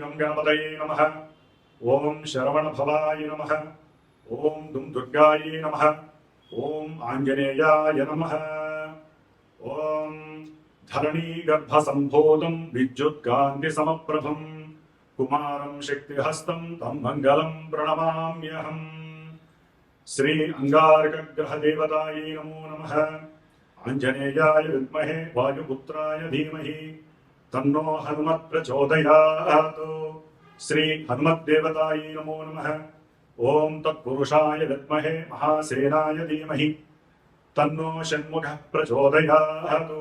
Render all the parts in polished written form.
गं गणपतये नमः। ओं शरवणभवाय नमः। ओं दुं दुर्गायै नमः। ओं आञ्जनेयाय नमः। ओं धरणीगर्भसम्भूतं विद्युत्कान्तिसमप्रभं कुमारं शक्तिहस्तं तं मङ्गलं प्रणमाम्यहम्। श्री अंगारकग्रहदेवतायै नमो नमः। आञ्जनेयाय विद्महे वायुपुत्राय धीमहि तन्नो हनुमत् प्रचोदयात्। श्री हनुमद्देवतायै नमो नमः। ओं तत्पुरुषाय विद्महे महासेनाय धीमहि तन्नो षण्मुखः प्रचोदयात्।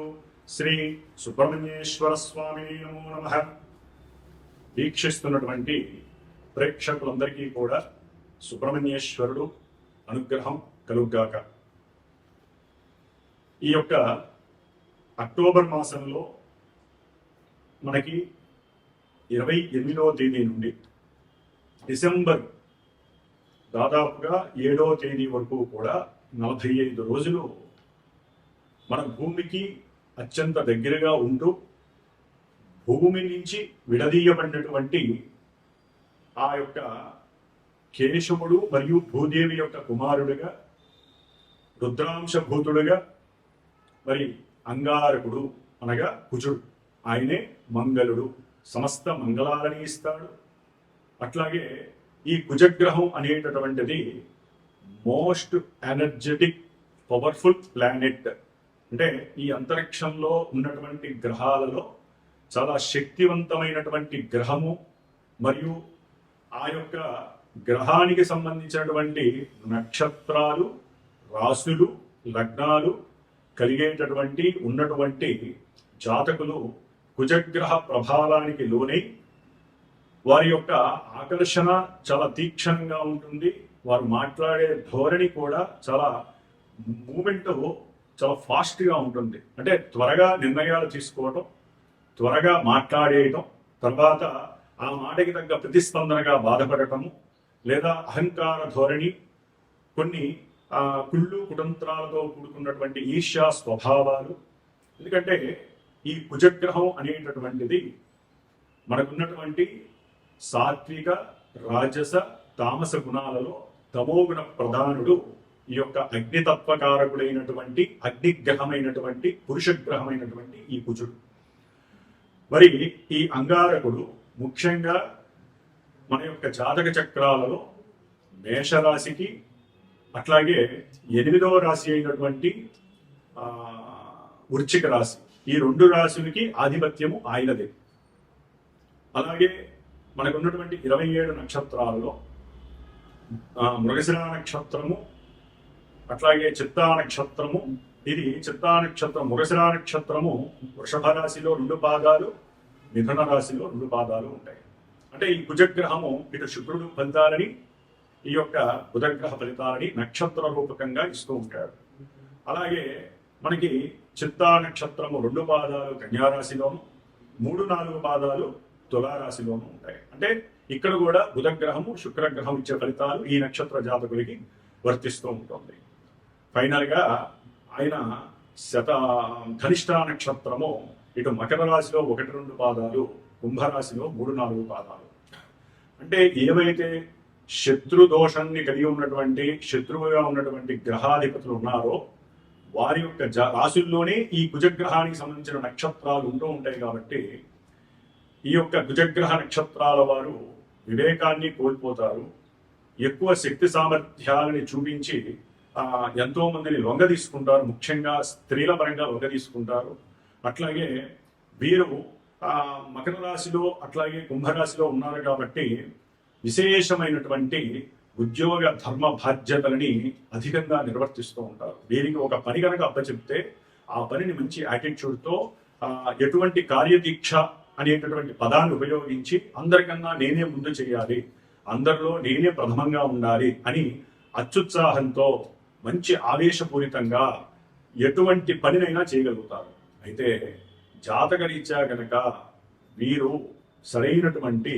श्री సుబ్రహ్మణ్యేశ్వర స్వామి నమో నమః। వీక్షిస్తున్నటువంటి ప్రేక్షకులందరికీ కూడా సుబ్రహ్మణ్యేశ్వరుడు అనుగ్రహం కలుగ్గాక। ఈ యొక్క అక్టోబర్ మాసంలో మనకి 28వ తేదీ నుండి డిసెంబర్ దాదాపుగా 7వ తేదీ వరకు కూడా 45 రోజులు మన భూమికి అత్యంత దగ్గరగా ఉంటూ భూమి నుంచి విడదీయబడినటువంటి ఆ యొక్క కేశవుడు మరియు భూదేవి యొక్క కుమారుడుగా రుద్రాంశభూతుడుగా మరి అంగారకుడు అనగా కుజుడు, ఆయనే మంగళుడు, సమస్త మంగళాలని ఇస్తాడు। అట్లాగే ఈ కుజగ్రహం అనేటటువంటిది మోస్ట్ ఎనర్జెటిక్ పవర్ఫుల్ ప్లానెట్, అంటే ఈ అంతరిక్షంలో ఉన్నటువంటి గ్రహాలలో చాలా శక్తివంతమైనటువంటి గ్రహము మరియు ఆ యొక్క గ్రహానికి సంబంధించినటువంటి నక్షత్రాలు, రాశులు, లగ్నాలు కలిగేటటువంటి ఉన్నటువంటి జాతకులు కుజగ్రహ ప్రభావానికి లోనై వారి యొక్క ఆకర్షణ చాలా తీక్షణంగా ఉంటుంది। వారు మాట్లాడే ధోరణి కూడా చాలా మూమెంట్ చాలా ఫాస్ట్గా ఉంటుంది, అంటే త్వరగా నిర్ణయాలు తీసుకోవటం, త్వరగా మాట్లాడేయటం, తర్వాత ఆ మాటకి తగ్గ ప్రతిస్పందనగా బాధపడటము, లేదా అహంకార ధోరణి, కొన్ని కుళ్ళు కుతంత్రాలతో కూడుకున్నటువంటి ఈర్ష్యా స్వభావాలు। ఎందుకంటే ఈ కుజగ్రహం అనేటటువంటిది మనకున్నటువంటి సాత్విక, రాజస, తామస గుణాలలో తమోగుణ ప్రధానుడు ఈ యొక్క అగ్నితత్వకారకుడైనటువంటి అగ్నిగ్రహమైనటువంటి పురుషగ్రహమైనటువంటి ఈ కుజుడు। మరి ఈ అంగారకుడు ముఖ్యంగా మన యొక్క జాతక చక్రాలలో మేషరాశికి, అట్లాగే 8వ రాశి అయినటువంటి వృశ్చిక రాశి, ఈ 2 రాశులకి ఆధిపత్యము ఆయనదే। అలాగే మనకున్నటువంటి 27 నక్షత్రాలలో మృగశిర నక్షత్రము, అట్లాగే చిత్తా నక్షత్రము, ఇది చిత్తా నక్షత్రం మృగశిర నక్షత్రము వృషభ రాశిలో 2 పాదాలు, మిథున రాశిలో 2 పాదాలు ఉంటాయి। అంటే ఈ కుజగ్రహము ఇటు శుక్రుడు ఫలితాలని, ఈ యొక్క బుధగ్రహ ఫలితాలని నక్షత్ర రూపకంగా ఇస్తూ ఉంటాడు। అలాగే మనకి చిత్తా నక్షత్రము 2 పాదాలు కన్యారాశిలోను, 3-4 పాదాలు తులారాశిలోనూ ఉంటాయి। అంటే ఇక్కడ కూడా బుధగ్రహము శుక్రగ్రహం ఇచ్చే ఫలితాలు ఈ నక్షత్ర జాతకులకి వర్తిస్తూ ఉంటుంది। ఫైనల్ గా ఆయన ధనిష్ట నక్షత్రము ఇటు మకర రాశిలో 1-2 పాదాలు, కుంభరాశిలో 3-4 పాదాలు। అంటే ఏవైతే శత్రు దోషాన్ని కలిగి ఉన్నటువంటి, శత్రువుగా ఉన్నటువంటి గ్రహాధిపతులు ఉన్నారో వారి యొక్క రాశుల్లోనే ఈ కుజగ్రహానికి సంబంధించిన నక్షత్రాలు ఉంటూ ఉంటాయి। కాబట్టి ఈ యొక్క కుజగ్రహ నక్షత్రాల వారు వివేకాన్ని కోల్పోతారు, ఎక్కువ శక్తి సామర్థ్యాలని చూపించి ఎంతో మందిని లొంగ తీసుకుంటారు, ముఖ్యంగా స్త్రీల పరంగా లొంగ తీసుకుంటారు। అట్లాగే వీరు మకర రాశిలో అట్లాగే కుంభరాశిలో ఉన్నారు కాబట్టి విశేషమైనటువంటి ఉద్యోగ ధర్మ బాధ్యతలని అధికంగా నిర్వర్తిస్తూ ఉంటారు। వీరికి ఒక పని కనుక అప్పచెప్తే ఆ పనిని మంచి యాటిట్యూడ్తో ఎటువంటి కార్యదీక్ష అనేటటువంటి పదాన్ని ఉపయోగించి అందరికన్నా నేనే ముందు చేయాలి, అందరిలో నేనే ప్రథమంగా ఉండాలి అని అత్యుత్సాహంతో మంచి ఆవేశపూరితంగా ఎటువంటి పనినైనా చేయగలుగుతారు। అయితే జాతకరీత్యా గనక వీరు సరైనటువంటి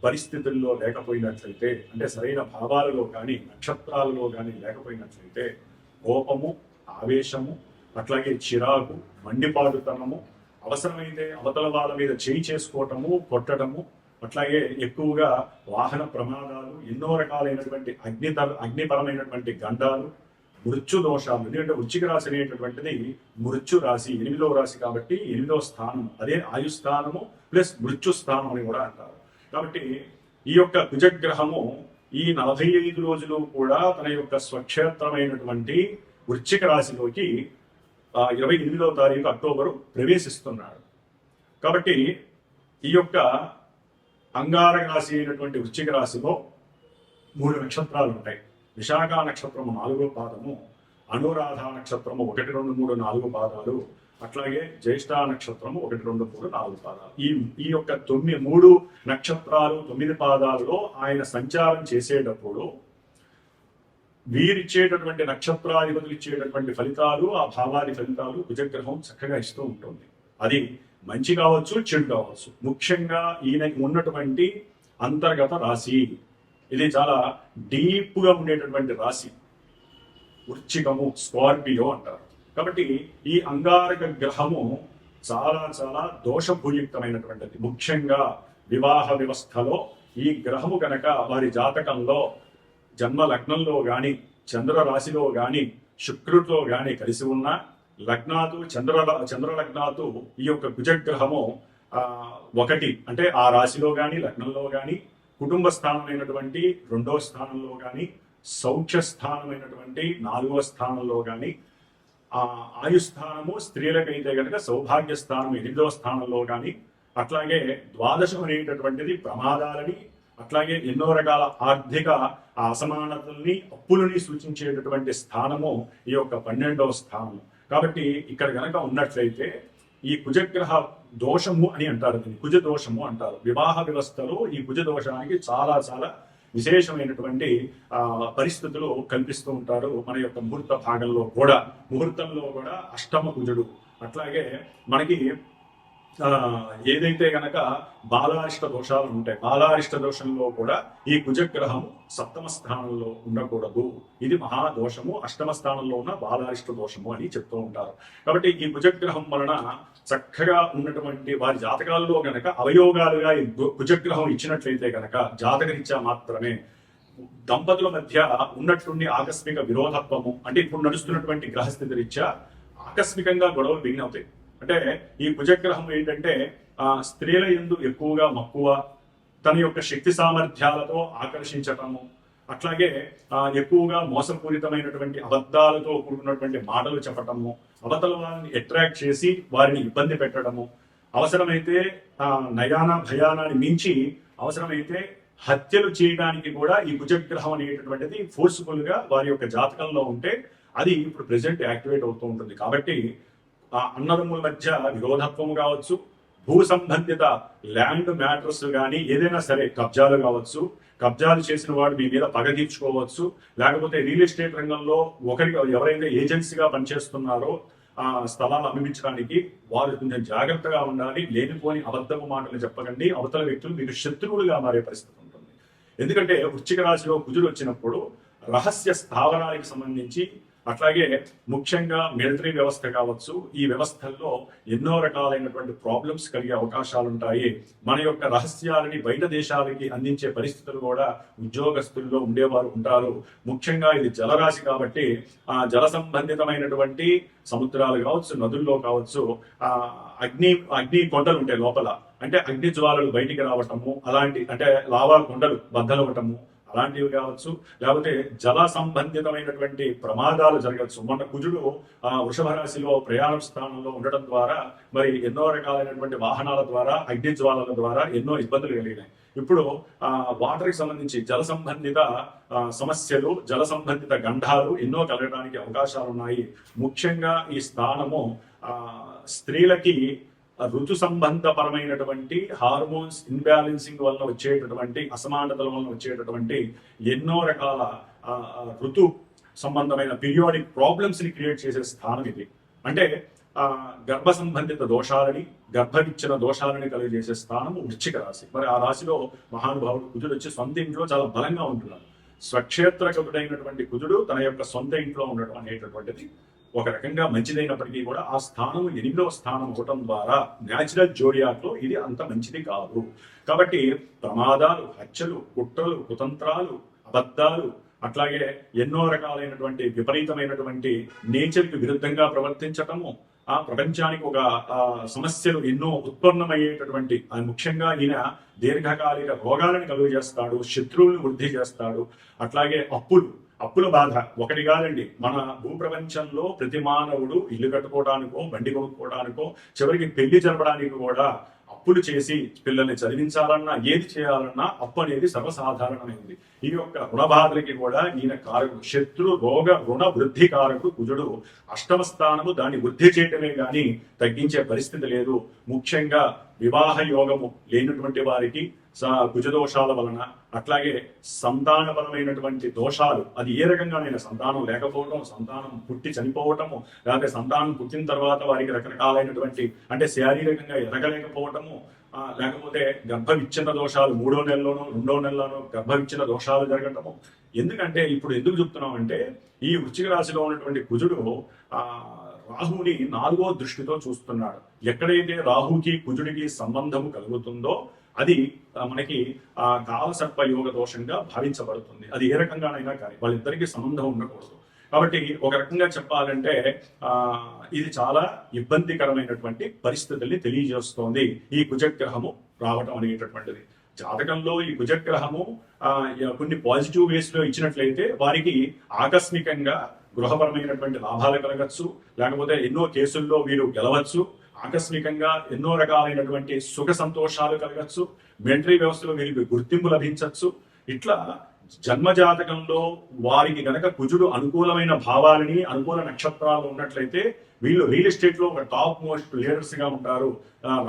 పరిస్థితుల్లో లేకపోయినట్లయితే, అంటే సరైన భావాలలో కానీ నక్షత్రాలలో కానీ లేకపోయినట్లయితే కోపము, ఆవేశము, అట్లాగే చిరాకు, మండిపాటుతనము, అవసరమైతే అవతల వాళ్ళ మీద చేయి చేసుకోవటము, కొట్టడము, అట్లాగే ఎక్కువగా వాహన ప్రమాదాలు, ఎన్నో రకాలైనటువంటి అగ్నిపరమైనటువంటి గండాలు, మృత్యు దోషాలు. ఎందుకంటే వృశ్చిక రాశి అనేటటువంటిది మృత్యు రాశి, 8వ రాశి కాబట్టి 8వ స్థానం, అదే ఆయుస్థానము ప్లస్ మృత్యు స్థానం అని కూడా అంటారు. కాబట్టి ఈ యొక్క కుజగ్రహము ఈ 45 రోజులు కూడా తన యొక్క స్వక్షేత్రమైనటువంటి వృశ్చిక రాశిలోకి 28వ తారీఖు అక్టోబరు ప్రవేశిస్తున్నాడు. కాబట్టి ఈ యొక్క అంగారక రాశి అయినటువంటి వృశ్చిక రాశిలో 3 నక్షత్రాలు ఉంటాయి. విశాఖ నక్షత్రము 4వ పాదము, అనురాధ నక్షత్రము 1, 2, 3, 4 పాదాలు, అట్లాగే జ్యేష్ఠ నక్షత్రము 1, 2, 3, 4 పాదాలు. ఈ యొక్క 3 నక్షత్రాలు 9 పాదాలలో ఆయన సంచారం చేసేటప్పుడు వీరిచ్చేటటువంటి నక్షత్రాధిపతులు ఇచ్చేటటువంటి ఫలితాలు, ఆ భావాది ఫలితాలు కుజగ్రహం చక్కగా ఇస్తూ ఉంటుంది. అది మంచి కావచ్చు, చెడు కావచ్చు. ముఖ్యంగా ఈయనకి ఉన్నటువంటి అంతర్గత రాశి ఇది చాలా డీప్ గా ఉండేటటువంటి రాశి, వృశ్చికము, స్కార్పియో అంటారు. కాబట్టి ఈ అంగారక గ్రహము చాలా చాలా దోషభూయుక్తమైనటువంటిది. ముఖ్యంగా వివాహ వ్యవస్థలో ఈ గ్రహము కనుక వారి జాతకంలో జన్మ లగ్నంలో గాని, చంద్ర రాశిలో గాని, శుక్రుడితో గాని కలిసి ఉన్న లగ్నాతు చంద్ర లగ్నాతు ఈ యొక్క కుజగ్రహము 1 అంటే ఆ రాశిలో గాని, లగ్నంలో గాని, కుటుంబ స్థానమైనటువంటి 2వ స్థానంలో గాని, సౌఖ్య స్థానమైనటువంటి 4వ స్థానంలో గాని, ఆయుస్థానము స్త్రీలకైతే కనుక సౌభాగ్య స్థానం 8వ స్థానంలో గాని, అట్లాగే ద్వాదశం అనేటటువంటిది ప్రమాదాలని, అట్లాగే ఎన్నో రకాల ఆర్థిక అసమానతల్ని, అప్పులని సూచించేటటువంటి స్థానము ఈ యొక్క 12వ స్థానము. కాబట్టి ఇక్కడ గనక ఉన్నట్లయితే ఈ కుజగ్రహ దోషము అని అంటారు, దీన్ని కుజ దోషము అంటారు. వివాహ వ్యవస్థలో ఈ కుజ దోషానికి చాలా చాలా విశేషమైనటువంటి పరిస్థితులు కల్పిస్తూ ఉంటారు. మన యొక్క ముహూర్తంలో కూడా అష్టమ కుజుడు. అట్లాగే మనకి ఏదైతే గనక బాలారిష్ట దోషాలు ఉంటాయి, బాలారిష్ట దోషంలో కూడా ఈ కుజగ్రహం 7వ స్థానంలో ఉండకూడదు. ఇది మహాదోషము. 8వ స్థానంలో ఉన్న బాలారిష్ట దోషము అని చెప్తూ ఉంటారు. కాబట్టి ఈ కుజగ్రహం వలన చక్కగా ఉన్నటువంటి వారి జాతకాల్లో గనక అవయోగాలుగా ఈ కుజగ్రహం ఇచ్చినట్లయితే గనక జాతకరీత్యా మాత్రమే దంపతుల మధ్య ఉన్నటువంటి ఆకస్మిక విరోధత్వము, అంటే ఇప్పుడు నడుస్తున్నటువంటి గ్రహస్థితి రీత్యా ఆకస్మికంగా గొడవలు బిగినవుతాయి. అంటే ఈ కుజగ్రహం ఏంటంటే స్త్రీల యందు ఎక్కువగా మక్కువ, తన యొక్క శక్తి సామర్థ్యాలతో ఆకర్షించటము, అట్లాగే ఎక్కువగా మోసపూరితమైనటువంటి అబద్ధాలతో కూడుకున్నటువంటి మాటలు చెప్పటము, అవతల వారిని అట్రాక్ట్ చేసి వారిని ఇబ్బంది పెట్టడము, అవసరమైతే నయాన భయానాన్ని మించి అవసరమైతే హత్యలు చేయడానికి కూడా ఈ కుజగ్రహం అనేటటువంటిది ఫోర్స్ఫుల్ గా వారి యొక్క జాతకంలో ఉంటే అది ఇప్పుడు ప్రెసెంట్ యాక్టివేట్ అవుతూ ఉంటుంది. కాబట్టి అన్నదమ్ముల మధ్య విరోధత్వం కావచ్చు, భూ సంబంధిత ల్యాండ్ మ్యాటర్స్ కానీ ఏదైనా సరే, కబ్జాలు కావచ్చు, కబ్జాలు చేసిన వాడు మీ మీద పగ తీర్చుకోవచ్చు, లేకపోతే రియల్ ఎస్టేట్ రంగంలో ఎవరైతే ఏజెన్సీగా పనిచేస్తున్నారో స్థలాలు అమ్మించడానికి వారు కొంచెం జాగ్రత్తగా ఉండాలి. లేనిపోని అబద్ధపు మాటలు చెప్పకండి. అవతల వ్యక్తులు మీకు శత్రువులుగా మారే పరిస్థితి ఉంటుంది. ఎందుకంటే వృశ్చిక రాశిలో కుజుడు వచ్చినప్పుడు రహస్య స్థావరానికి సంబంధించి, అట్లాగే ముఖ్యంగా మిలిటరీ వ్యవస్థ కావచ్చు, ఈ వ్యవస్థల్లో ఎన్నో రకాలైనటువంటి ప్రాబ్లమ్స్ కలిగే అవకాశాలు ఉంటాయి. మన యొక్క రహస్యాలని బయట దేశాలకి అందించే పరిస్థితులు కూడా ఉద్యోగస్తుల్లో ఉండేవారు ఉంటారు. ముఖ్యంగా ఇది జలరాశి కాబట్టి జల సంబంధితమైనటువంటి సముద్రాలు కావచ్చు, నదుల్లో కావచ్చు, అగ్ని కొండలు ఉంటాయి లోపల, అంటే అగ్ని జ్వాలలు బయటికి రావటము, అలాంటి అంటే లావా కొండలు బద్దలవటము అలాంటివి కావచ్చు, లేకపోతే జల సంబంధితమైనటువంటి ప్రమాదాలు జరగచ్చు. మొన్న కుజుడు వృషభ రాశిలో ప్రయాణ స్థానంలో ఉండటం ద్వారా మరి ఎన్నో రకాలైనటువంటి వాహనాల ద్వారా, అగ్ని జ్వాలల ద్వారా ఎన్నో ఇబ్బందులు కలిగినాయి. ఇప్పుడు వాటర్కి సంబంధించి జల సంబంధిత సమస్యలు, జల సంబంధిత గండాలు ఎన్నో కలగడానికి అవకాశాలు ఉన్నాయి. ముఖ్యంగా ఈ స్థానము స్త్రీలకి ఋతు సంబంధపరమైనటువంటి హార్మోన్స్ ఇన్బ్యాలెన్సింగ్ వలన వచ్చేటటువంటి అసమానతల వలన వచ్చేటటువంటి ఎన్నో రకాల ఋతు సంబంధమైన పీరియాడిక్ ప్రాబ్లమ్స్ ని క్రియేట్ చేసే స్థానం ఇది. అంటే గర్భ సంబంధిత దోషాలని, గర్భవిచ్ఛిన్న దోషాలని కలిగజేసే స్థానము వృశ్చిక రాశి. మరి ఆ రాశిలో మహానుభావుడు కుజుడు వచ్చి సొంత ఇంట్లో చాలా బలంగా ఉంటున్నాడు. స్వక్షేత్రకుడైనటువంటి కుజుడు తన యొక్క సొంత ఇంట్లో ఉండటం అనేటటువంటిది ఒక రకంగా మంచిదైనప్పటికీ కూడా ఆ స్థానం 8వ స్థానం అవటం ద్వారా న్యాచురల్ జోడియాక్ లో ఇది అంత మంచిది కాదు. కాబట్టి ప్రమాదాలు, హత్యలు, కుట్రలు, కుతంత్రాలు, అబద్ధాలు, అట్లాగే ఎన్నో రకాలైనటువంటి విపరీతమైనటువంటి నేచర్కి విరుద్ధంగా ప్రవర్తించటము, ఆ ప్రపంచానికి ఒక సమస్యలు ఎన్నో ఉత్పన్నమయ్యేటటువంటి ముఖ్యంగా ఈయన దీర్ఘకాలిక రోగాలను కలుగజేస్తాడు, శత్రువులను వృద్ధి చేస్తాడు. అట్లాగే అప్పుల బాధ ఒకటి కాదండి. మన భూప్రపంచంలో ప్రతి మానవుడు ఇల్లు కట్టుకోవడానికో, బండి కొనుక్కోవడానికో, చివరికి పెళ్లి జరపడానికి కూడా అప్పులు చేసి పిల్లల్ని చదివించాలన్నా, ఏది చేయాలన్నా అప్పు అనేది సర్వసాధారణమైంది. ఈ యొక్క రుణబాధలకి కూడా ఈయన కారకుడు. శత్రు రోగ రుణ వృద్ధి కారకుడు కుజుడు. అష్టమ స్థానము దాన్ని వృద్ధి చేయటమే గాని తగ్గించే పరిస్థితి లేదు. ముఖ్యంగా వివాహ యోగము లేనటువంటి వారికి కుజదోషాల వలన, అట్లాగే సంతానపరమైనటువంటి దోషాలు, అది ఏ రకంగానైనా సంతానం లేకపోవటం, సంతానం పుట్టి చనిపోవటము, లేకపోతే సంతానం పుట్టిన తర్వాత వారికి రకరకాలైనటువంటి అంటే శారీరకంగా ఎదగలేకపోవటము, లేకపోతే గర్భవిచ్ఛిన్న దోషాలు 3వ నెలలోనో 2వ నెలలోనో గర్భవిచ్ఛిన్న దోషాలు జరగటము. ఎందుకంటే ఇప్పుడు ఎందుకు చెప్తున్నాం అంటే ఈ వృశ్చిక రాశిలో ఉన్నటువంటి కుజుడు రాహుని 4వ దృష్టితో చూస్తున్నాడు. ఎక్కడైతే రాహుకి కుజుడికి సంబంధము కలుగుతుందో అది మనకి కాలసర్ప యోగ దోషంగా భావించబడుతుంది. అది ఏ రకంగానైనా కానీ వాళ్ళిద్దరికీ సంబంధం ఉండకూడదు. కాబట్టి ఒక రకంగా చెప్పాలంటే ఇది చాలా ఇబ్బందికరమైనటువంటి పరిస్థితుల్ని తెలియజేస్తోంది ఈ కుజగ్రహము రావటం అనేటటువంటిది. జాతకంలో ఈ కుజగ్రహము కొన్ని పాజిటివ్ వేస్ లో ఇచ్చినట్లయితే వారికి ఆకస్మికంగా గృహపరమైనటువంటి లాభాలు కలగచ్చు, లేకపోతే ఎన్నో కేసుల్లో వీరు గెలవచ్చు, ఆకస్మికంగా ఎన్నో రకాలైనటువంటి సుఖ సంతోషాలు కలగచ్చు, మిలిటరీ వ్యవస్థలో వీరికి గుర్తింపు లభించవచ్చు. ఇట్లా జన్మజాతకంలో వారికి గనక కుజుడు అనుకూలమైన భావాలని, అనుకూల నక్షత్రాలు ఉన్నట్లయితే వీళ్ళు రియల్ ఎస్టేట్ లో ఒక టాప్ మోస్ట్ లీడర్స్ గా ఉంటారు.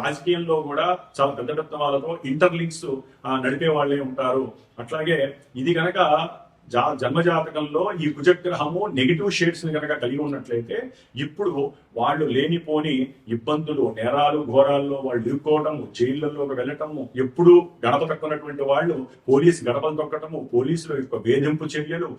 రాజకీయంలో కూడా చాలా పెద్ద పెద్ద వాళ్ళతో ఇంటర్లింక్స్ నడిపే వాళ్ళే ఉంటారు. అట్లాగే ఇది గనక జన్మజాతకంలో ఈ కుజగ్రహము నెగిటివ్ షేడ్స్ ని కనుక కలిగి ఉన్నట్లయితే ఇప్పుడు వాళ్ళు లేనిపోని ఇబ్బందులు, నేరాలు, ఘోరాల్లో వాళ్ళు ఇరుక్కోవటము, జైళ్లలోకి వెళ్ళటము, ఎప్పుడు గడప తక్కున్నటువంటి వాళ్ళు పోలీసు గడపలు తొక్కటము, పోలీసుల యొక్క వేధింపు చర్యలు,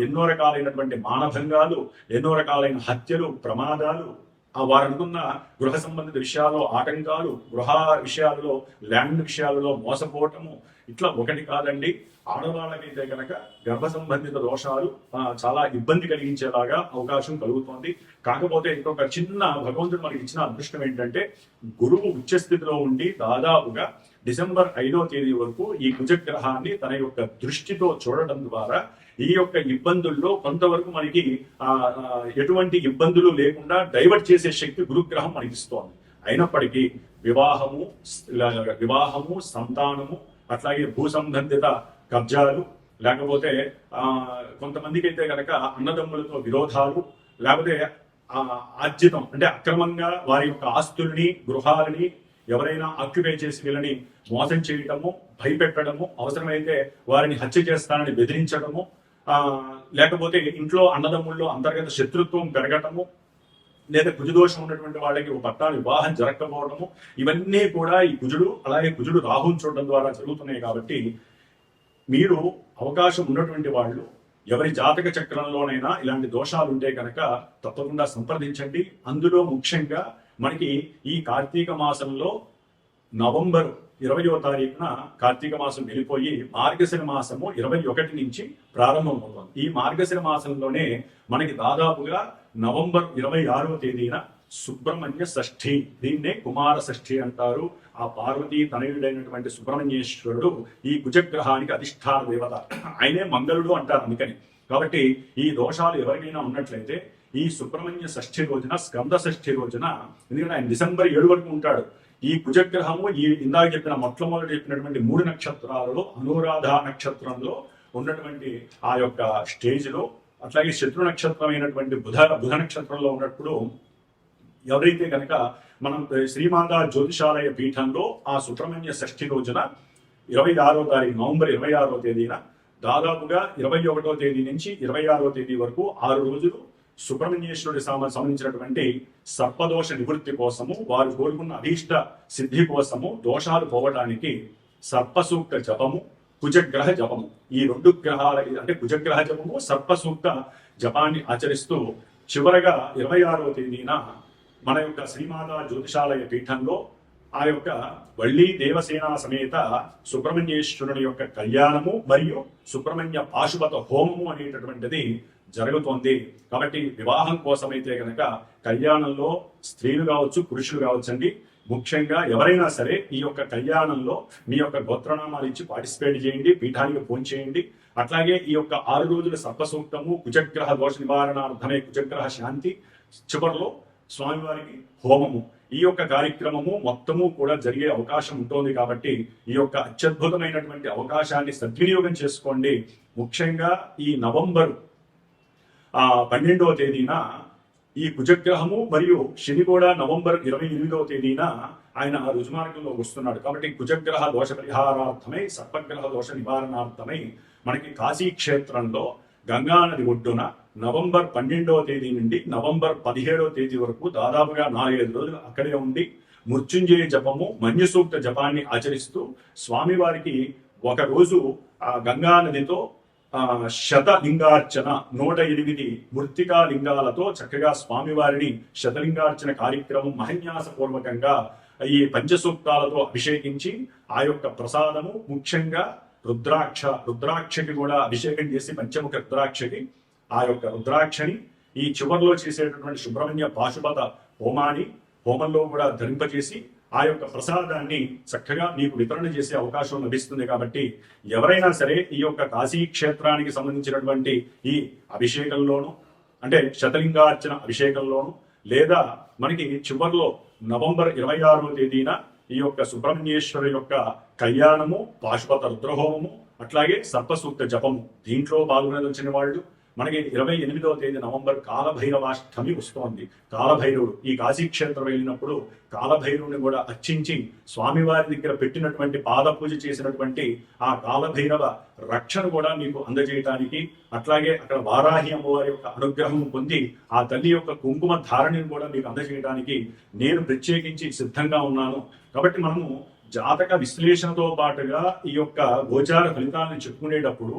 ఎన్నో రకాలైనటువంటి మానభంగాలు, ఎన్నో రకాలైన హత్యలు, ప్రమాదాలు, వారు అనుకున్న గృహ సంబంధిత విషయాల్లో ఆటంకాలు, గృహ విషయాలలో, ల్యాండ్ విషయాలలో మోసపోవటము, ఇట్లా ఒకటి కాదండి. ఆడవాళ్ళకైతే కనుక గర్భ సంబంధిత దోషాలు చాలా ఇబ్బంది కలిగించేలాగా అవకాశం కలుగుతోంది. కాకపోతే ఇంకొక చిన్న భగవంతుడు మనకి ఇచ్చిన అదృష్టం ఏంటంటే గురువు ఉచ్చస్థితిలో ఉండి దాదాపుగా డిసెంబర్ 5వ తేదీ వరకు ఈ కుజగ్రహాన్ని తన యొక్క దృష్టితో చూడటం ద్వారా ఈ యొక్క ఇబ్బందుల్లో కొంతవరకు మనకి ఎటువంటి ఇబ్బందులు లేకుండా డైవర్ట్ చేసే శక్తి గురుగ్రహం మనకి ఇస్తోంది. అయినప్పటికీ వివాహము, సంతానము, అట్లాగే భూ సంబంధిత కబ్జాలు, లేకపోతే కొంతమందికి అయితే కనుక అన్నదమ్ములతో విరోధాలు, లేకపోతే ఆర్జితం అంటే అక్రమంగా వారి యొక్క ఆస్తుల్ని, గృహాలని ఎవరైనా ఆక్యుపై చేసి వీళ్ళని మోసం చేయటము, భయపెట్టడము, అవసరమైతే వారిని హత్య చేస్తానని బెదిరించడము, లేకపోతే ఇంట్లో అన్నదమ్ముల్లో అంతర్గత శత్రుత్వం పెరగటము, లేదా కుజదోషం ఉన్నటువంటి వాళ్ళకి ఒక పట్టాలు వివాహం జరగకపోవడము, ఇవన్నీ కూడా ఈ కుజుడు అలాగే కుజుడు రాహుని చూడడం ద్వారా జరుగుతున్నాయి. కాబట్టి మీరు అవకాశం ఉన్నటువంటి వాళ్ళు ఎవరి జాతక చక్రంలోనైనా ఇలాంటి దోషాలు ఉంటే కనుక తప్పకుండా సంప్రదించండి. అందులో ముఖ్యంగా మనకి ఈ కార్తీక మాసంలో నవంబర్ 20వ తారీఖున కార్తీక మాసం వెళ్ళిపోయి మార్గశిర మాసము 21 నుంచి ప్రారంభమవుతుంది. ఈ మార్గశిర మాసంలోనే మనకి దాదాపుగా నవంబర్ 26వ తేదీన సుబ్రహ్మణ్య షష్ఠి, దీన్నే కుమార షష్ఠి అంటారు. ఆ పార్వతీ తనయుడైనటువంటి సుబ్రహ్మణ్యేశ్వరుడు ఈ కుజగ్రహానికి అధిష్టాన దేవత, ఆయనే మంగళుడు అంటారు అందుకని. కాబట్టి ఈ దోషాలు ఎవరికైనా ఉన్నట్లయితే ఈ సుబ్రహ్మణ్య షష్ఠి రోజున, స్కంద షష్ఠి రోజున, ఎందుకంటే ఆయన డిసెంబర్ 7 వరకు ఉంటాడు. ఈ కుజగ్రహము ఈ ఇందాక చెప్పిన మొట్టమొదటి చెప్పినటువంటి 3 నక్షత్రాలలో అనురాధ నక్షత్రంలో ఉన్నటువంటి ఆ యొక్క స్టేజ్ లో, అట్లాగే శత్రు నక్షత్రమైనటువంటి బుధ నక్షత్రంలో ఉన్నప్పుడు ఎవరైతే కనుక మనం శ్రీమాతా జ్యోతిషాలయ పీఠంలో ఆ సుబ్రహ్మణ్య షష్ఠి రోజున 26వ తారీఖు నవంబర్ 26వ తేదీన దాదాపుగా 21వ తేదీ నుంచి 26వ తేదీ వరకు 6 రోజులు సుబ్రహ్మణ్యేశ్వరుడి సంబంధించినటువంటి సర్పదోష నివృత్తి కోసము, వారు కోరుకున్న అభీష్ట సిద్ధి కోసము, దోషాలు పోవడానికి సర్పసూక్త జపము, కుజగ్రహ జపము, ఈ 2 గ్రహాల అంటే కుజగ్రహ జపము, సర్పసూక్త జపాన్ని ఆచరిస్తూ చివరగా 26వ తేదీన మన యొక్క శ్రీమాతా జ్యోతిషాలయ పీఠంలో ఆ యొక్క వళ్ళీ దేవసేన సమేత సుబ్రహ్మణ్యేశ్వరుని యొక్క కళ్యాణము మరియు సుబ్రహ్మణ్య పాశుపత హోమము అనేటటువంటిది జరుగుతోంది. కాబట్టి వివాహం కోసమైతే కనుక కళ్యాణంలో స్త్రీలు కావచ్చు, పురుషులు కావచ్చండి, ముఖ్యంగా ఎవరైనా సరే ఈ యొక్క కళ్యాణంలో మీ యొక్క గోత్రనామాలు ఇచ్చి పార్టిసిపేట్ చేయండి, పీఠానికి ఫోన్ చేయండి. అట్లాగే ఈ యొక్క 6 రోజుల సర్పసూక్తము, కుజగ్రహ దోష నివారణార్థమే కుజగ్రహ శాంతి, చివరిలో స్వామివారికి హోమము, ఈ యొక్క కార్యక్రమము మొత్తము కూడా జరిగే అవకాశం ఉంటుంది. కాబట్టి ఈ యొక్క అత్యద్భుతమైనటువంటి అవకాశాన్ని సద్వినియోగం చేసుకోండి. ముఖ్యంగా ఈ నవంబర్ 12వ తేదీన ఈ కుజగ్రహము మరియు శని కూడా నవంబర్ 28వ తేదీన ఆయన రుజుమార్గంలో వస్తున్నాడు. కాబట్టి కుజగ్రహ దోష పరిహారార్థమై, సర్పగ్రహ దోష నివారణార్థమై మనకి కాశీ క్షేత్రంలో గంగానది ఒడ్డున నవంబర్ 12వ తేదీ నుండి నవంబర్ 17వ తేదీ వరకు దాదాపుగా 4-5 రోజులు అక్కడే ఉండి మృత్యుంజయ జపము, మన్యు సూక్త జపాన్ని ఆచరిస్తూ స్వామివారికి ఒక రోజు ఆ గంగా నదితో శతలింగార్చన 108 మృత్తికా లింగాలతో చక్కగా స్వామివారిని శతలింగార్చన కార్యక్రమం మహన్యాసపూర్వకంగా ఈ పంచసూక్తాలతో అభిషేకించి ఆ యొక్క ప్రసాదము, ముఖ్యంగా రుద్రాక్షకి కూడా అభిషేకం చేసి పంచముఖ రుద్రాక్షకి ఆ యొక్క రుద్రాక్షని ఈ చివరిలో చేసేటటువంటి సుబ్రహ్మణ్య పాశుపత హోమంలో కూడా ధరింపజేసి ఆ యొక్క ప్రసాదాన్ని చక్కగా మీకు వితరణ చేసే అవకాశం లభిస్తుంది. కాబట్టి ఎవరైనా సరే ఈ యొక్క కాశీ క్షేత్రానికి సంబంధించినటువంటి ఈ అభిషేకంలోను, అంటే శతలింగార్చన అభిషేకంలోను, లేదా మనకి చివరిలో నవంబర్ 26వ తేదీన ఈ యొక్క సుబ్రహ్మణ్యేశ్వర యొక్క కళ్యాణము, పాశుపత రుద్రహోమము, అట్లాగే సర్పసూక్త జపము, దీంట్లో పాల్గొనదలిచిన వాళ్ళు మనకి 28వ తేదీ నవంబర్ కాలభైరవాష్టమి వస్తోంది. కాలభైరవుడు ఈ కాశీ క్షేత్రం వెళ్ళినప్పుడు కాలభైరవుని కూడా అర్చించి స్వామివారి దగ్గర పెట్టినటువంటి పాద పూజ చేసినటువంటి ఆ కాలభైరవ రక్షణ కూడా మీకు అందజేయటానికి, అట్లాగే అక్కడ వారాహి అమ్మవారి యొక్క అనుగ్రహం పొంది ఆ తల్లి యొక్క కుంకుమ ధారణను కూడా మీకు అందజేయడానికి నేను ప్రత్యేకించి సిద్ధంగా ఉన్నాను. కాబట్టి మనము జాతక విశ్లేషణతో పాటుగా ఈ యొక్క గోచార ఫలితాలను చెప్పుకునేటప్పుడు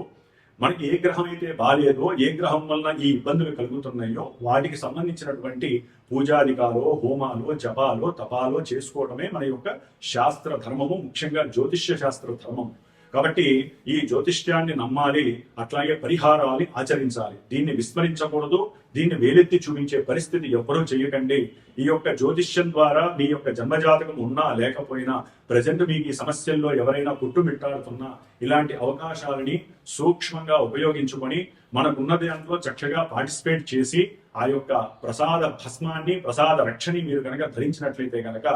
మనకి ఏ గ్రహం అయితే బాలేదో, ఏ గ్రహం వలన ఈ ఇబ్బందులు కలుగుతున్నాయో వాటికి సంబంధించినటువంటి పూజాధికాలో, హోమాలో, జపాలో, తపాలో చేసుకోవడమే మన యొక్క శాస్త్ర ధర్మము, ముఖ్యంగా జ్యోతిష్య శాస్త్ర ధర్మం. కాబట్టి ఈ జ్యోతిష్యాన్ని నమ్మాలి, అట్లాగే పరిహారాలు ఆచరించాలి. దీన్ని విస్మరించకూడదు, దీన్ని వేలెత్తి చూపించే పరిస్థితి ఎవ్వరూ చేయకండి. ఈ యొక్క జ్యోతిష్యం ద్వారా మీ యొక్క జన్మజాతకం ఉన్నా లేకపోయినా, ప్రజెంట్ మీకు ఈ సమస్యల్లో ఎవరైనా పుట్టుమిట్టాడుతున్నా ఇలాంటి అవకాశాలని సూక్ష్మంగా ఉపయోగించుకొని మనకున్న దాంట్లో చక్కగా పార్టిసిపేట్ చేసి ఆ యొక్క ప్రసాద భస్మాన్ని, ప్రసాద రక్షని మీరు కనుక ధరించినట్లయితే కనుక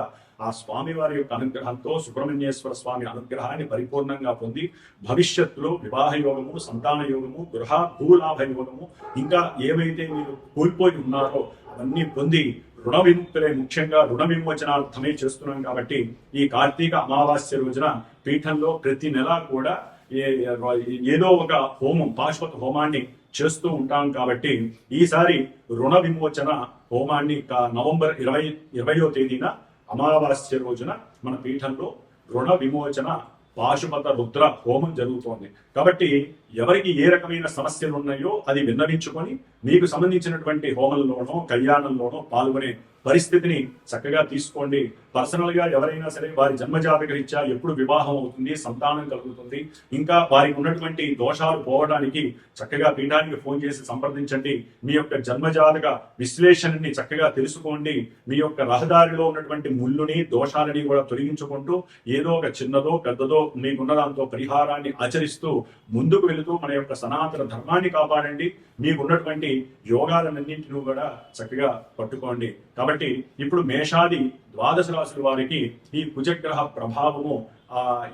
ఆ స్వామివారి యొక్క అనుగ్రహంతో, సుబ్రహ్మణ్యేశ్వర స్వామి అనుగ్రహాన్ని పరిపూర్ణంగా పొంది భవిష్యత్తులో వివాహ యోగము, సంతాన యోగము, గృహ భూలాభ యోగము, ఇంకా ఏవైతే మీరు కోల్పోయి ఉన్నారో అవన్నీ పొంది రుణ విముక్తులే, ముఖ్యంగా రుణ విమోచనార్థమే చేస్తున్నాం. కాబట్టి ఈ కార్తీక అమావాస్య రోజున పీఠంలో ప్రతి నెల కూడా ఏదో ఒక హోమం, పాశుపత హోమాన్ని చేస్తూ ఉంటాం. కాబట్టి ఈసారి రుణ విమోచన హోమాన్ని నవంబర్ 20వ తేదీన అమావాస్య రోజున మన పీఠంలో రుణ విమోచన పాశుపత రుద్ర హోమం జరుగుతోంది. కాబట్టి ఎవరికి ఏ రకమైన సమస్యలు ఉన్నాయో అది విన్నవించుకొని మీకు సంబంధించినటువంటి హోమంలోనో, కళ్యాణంలోనో పాల్గొనే పరిస్థితిని చక్కగా తీసుకోండి. పర్సనల్ గా ఎవరైనా సరే వారి జన్మజాతక రీత్యా ఎప్పుడు వివాహం అవుతుంది, సంతానం కలుగుతుంది, ఇంకా వారికి ఉన్నటువంటి దోషాలు పోవడానికి చక్కగా పీఠానికి ఫోన్ చేసి సంప్రదించండి. మీ యొక్క జన్మజాతక విశ్లేషణని చక్కగా తెలుసుకోండి. మీ యొక్క రహదారిలో ఉన్నటువంటి ముళ్ళుని, దోషాలని కూడా తొలగించుకుంటూ ఏదో ఒక చిన్నదో పెద్దదో మీకున్న దాంతో పరిహారాన్ని ఆచరిస్తూ ముందుకు వెళుతూ మన యొక్క సనాతన ధర్మాన్ని కాపాడండి. మీకున్నటువంటి యోగాలన్నింటినీ కూడా చక్కగా పట్టుకోండి. కాబట్టి ఇప్పుడు మేషాది ద్వాదశ రాశుల వారికి ఈ కుజగ్రహ ప్రభావము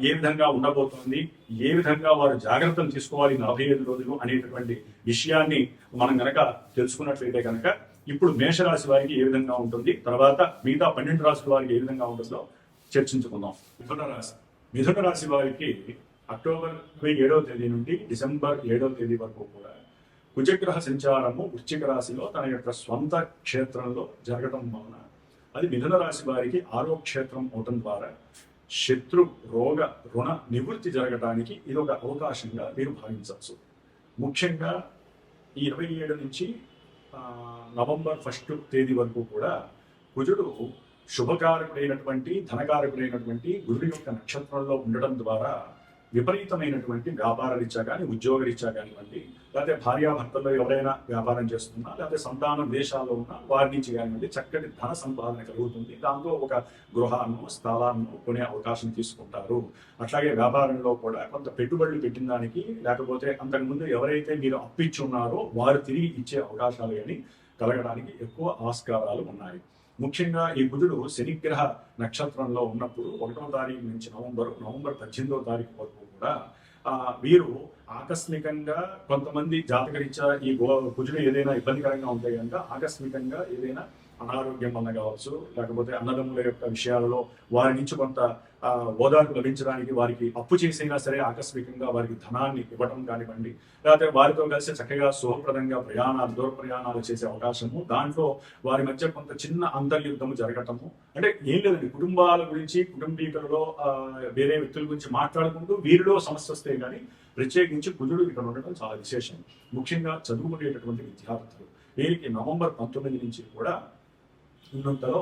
ఏ విధంగా ఉండబోతోంది, ఏ విధంగా వారు జాగ్రత్తలు తీసుకోవాలి 45 రోజులు అనేటటువంటి విషయాన్ని మనం గనక తెలుసుకున్నట్లయితే కనుక ఇప్పుడు మేషరాశి వారికి ఏ విధంగా ఉంటుంది, తర్వాత మిగతా 12 రాశుల వారికి ఏ విధంగా ఉంటుందో చర్చించుకుందాం. మిథున రాశి వారికి అక్టోబర్ 27వ తేదీ నుండి డిసెంబర్ 7వ తేదీ వరకు కూడా కుజగ్రహ సంచారము వృశ్చిక రాశిలో తన యొక్క స్వంత క్షేత్రంలో జరగడం వలన అది మిథున రాశి వారికి 6వ క్షేత్రం అవటం ద్వారా శత్రు, రోగ, రుణ నివృత్తి జరగడానికి ఇది ఒక అవకాశంగా మీరు భావించవచ్చు. ముఖ్యంగా ఈ 27 నుంచి నవంబర్ 1 తేదీ వరకు కూడా కుజుడు శుభకారకుడైనటువంటి ధనకారకుడైనటువంటి గురుడి యొక్క నక్షత్రంలో ఉండడం ద్వారా విపరీతమైనటువంటి వ్యాపార రీత్యా కానీ ఉద్యోగ రీత్యా కానివ్వండి, లేకపోతే భార్యాభర్తల్లో ఎవరైనా వ్యాపారం చేస్తున్నా, లేకపోతే సంతానం దేశాల్లో ఉన్న వారి నుంచి కానివ్వండి చక్కటి ధన సంపాదన కలుగుతుంది. దాంతో ఒక గృహాన్ని స్థలాన్ని కొనే అవకాశం తీసుకుంటారు. అట్లాగే వ్యాపారంలో కూడా కొంత పెట్టుబడులు పెట్టిన దానికి, లేకపోతే అంతకుముందు ఎవరైతే మీరు అప్పిచ్చి ఉన్నారో వారు తిరిగి ఇచ్చే అవకాశాలు కానీ కలగడానికి ఎక్కువ ఆస్కారాలు ఉన్నాయి. ముఖ్యంగా ఈ బుధుడు శనిగ్రహ నక్షత్రంలో ఉన్నప్పుడు 1వ తారీఖు నుంచి నవంబర్ 18వ తారీఖు వరకు కూడా వీరు ఆకస్మికంగా కొంతమంది జాతకరీత్యా ఈ బుధుడు ఏదైనా ఇబ్బందికరంగా ఉంటే కనుక ఆకస్మికంగా ఏదైనా అనారోగ్యం వల్ల కావచ్చు, లేకపోతే అన్నదమ్ముల యొక్క విషయాలలో వారి నుంచి కొంత ఓదార్పు లభించడానికి వారికి అప్పు చేసైనా సరే ఆకస్మికంగా వారికి ధనాన్ని ఇవ్వడం కానివ్వండి, లేకపోతే వారితో కలిసి చక్కగా సుఖప్రదంగా దూర ప్రయాణాలు చేసే అవకాశము, దాంట్లో వారి మధ్య కొంత చిన్న అంతర్యుద్ధము జరగటము. అంటే ఏం లేదండి, కుటుంబాల గురించి కుటుంబీకులలో వేరే వ్యక్తుల గురించి మాట్లాడుకుంటూ వీరిలో సమస్య వస్తే కానీ ప్రత్యేకించి బుధుడు ఇక్కడ ఉండడం చాలా విశేషం. ముఖ్యంగా చదువుకునేటటువంటి విద్యార్థులు వీరికి నవంబర్ 19 నుంచి కూడా ఉన్నంతలో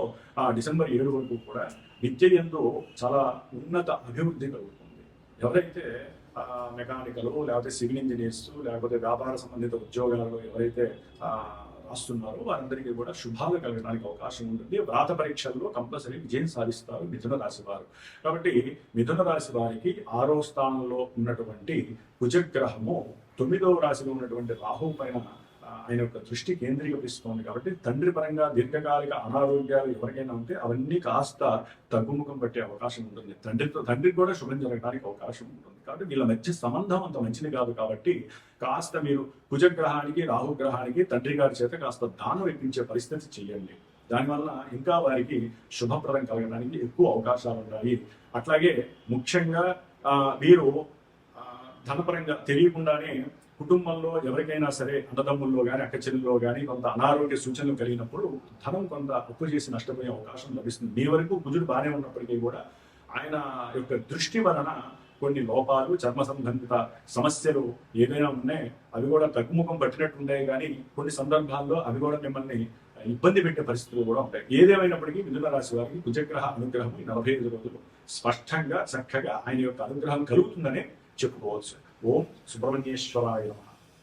డిసెంబర్ 7 వరకు కూడా విద్య యందు చాలా ఉన్నత అభివృద్ధి కలుగుతుంది. ఎవరైతే మెకానికల్, లేకపోతే సివిల్ ఇంజనీర్స్, లేకపోతే వ్యాపార సంబంధిత ఉద్యోగాలలో ఎవరైతే రాస్తున్నారో వారందరికీ కూడా శుభాలు కలగడానికి అవకాశం ఉంటుంది. వ్రాత పరీక్షల్లో కంపల్సరీ విజయం సాధిస్తారు మిథున రాశి వారు. కాబట్టి మిథున రాశి వారికి 6వ స్థానంలో ఉన్నటువంటి కుజగ్రహము 9వ రాశిలో ఉన్నటువంటి రాహు పైన ఆయన యొక్క దృష్టి కేంద్రీకరిస్తోంది. కాబట్టి తండ్రి పరంగా దీర్ఘకాలిక అనారోగ్యాలు ఎవరికైనా ఉంటే అవన్నీ కాస్త తగ్గుముఖం పట్టే అవకాశం ఉంటుంది. తండ్రికి కూడా శుభం జరగడానికి అవకాశం ఉంటుంది. కాబట్టి వీళ్ళ మధ్య సంబంధం అంత మంచిది కాదు. కాబట్టి కాస్త మీరు కుజగ్రహానికి రాహుగ్రహానికి తండ్రి గారి చేత కాస్త దానం ఇప్పించే పరిస్థితి చేయండి. దానివల్ల ఇంకా వారికి శుభప్రదం కలగడానికి ఎక్కువ అవకాశాలు ఉన్నాయి. అట్లాగే ముఖ్యంగా వీరు ధనపరంగా తెలియకుండానే కుటుంబంలో ఎవరికైనా సరే అన్నదమ్ముల్లో కానీ అక్క చెల్లెల్లో కానీ కొంత అనారోగ్య సూచనలు కలిగినప్పుడు ధనం కొంత అప్పు చేసి నష్టపోయే అవకాశం లభిస్తుంది. మీ వరకు కుజుడు బాగానే ఉన్నప్పటికీ కూడా ఆయన యొక్క దృష్టి వలన కొన్ని లోపాలు, చర్మ సంబంధిత సమస్యలు ఏదైనా ఉన్నాయి అవి కూడా తగ్గుముఖం పట్టినట్టుంటాయి. కానీ కొన్ని సందర్భాల్లో అవి కూడా మిమ్మల్ని ఇబ్బంది పెట్టే పరిస్థితులు కూడా ఉంటాయి. ఏదేమైనప్పటికీ మిథున రాశి వారికి కుజగ్రహ అనుగ్రహం 45 రోజులు స్పష్టంగా చక్కగా ఆయన యొక్క అనుగ్రహం కలుగుతుందనే చెప్పుకోవచ్చు. ఓం సుబ్రహ్మణ్యేశ్వరాయ నమః.